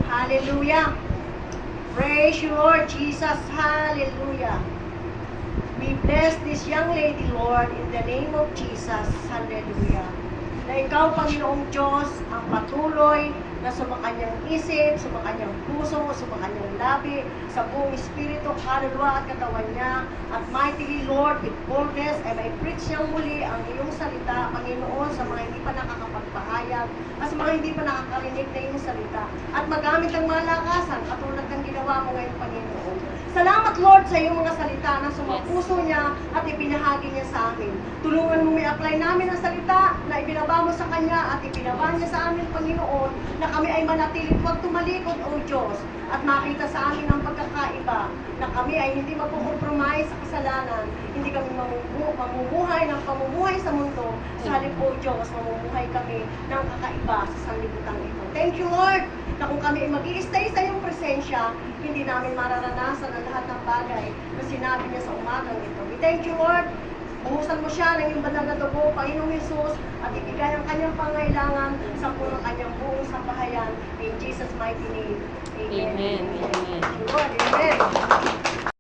Hallelujah. Praise you, Lord Jesus. Hallelujah. We bless this young lady, Lord, in the name of Jesus. Hallelujah. Na ikaw, Panginoong Diyos, ang patuloy na sumakanyang isip, sumakanyang puso, sumakanyang labi, sa buong espiritu, kaluluwa at katawan niya. At mightily, Lord, with boldness, ay may preach niyang muli ang iyong salita, Panginoon, sa mga hindi pa nakakapagpahayag, at sa mga hindi pa nakakarinig na iyong salita. At magamit ang malakasan, katulad ng ginawa mo ngayon, Panginoon. Salamat, Lord, sa iyong mga salita na sumapuso niya at ibinahagi niya sa amin. Tulungan mo may apply namin ang salita na ibinaba mo sa kanya at ibinaba niya sa amin, Panginoon, na kami ay manatiling huwag tumalikod, O Diyos, at makita sa amin ang pagkakaiba, na kami ay hindi magkukompromise sa kasalanan, hindi kami mamumuhay ng pamumuhay sa mundo, sa halip, O Diyos, mamumuhay kami ng kakaiba sa sanlibutan ito. Thank you, Lord, na kung kami ay mag-i-stay sa iyong presensya, hindi namin mararanasan ang lahat ng bagay na sinabi niya sa umagang ito. We thank you, Lord. Buhusan mo siya ng iyong banal na dugo, Panginoong Jesus, at ibigay ang kanyang pangailangan sa punong kanyang buong sambahayan. In Jesus' mighty name. Amen. Amen. Amen. Amen.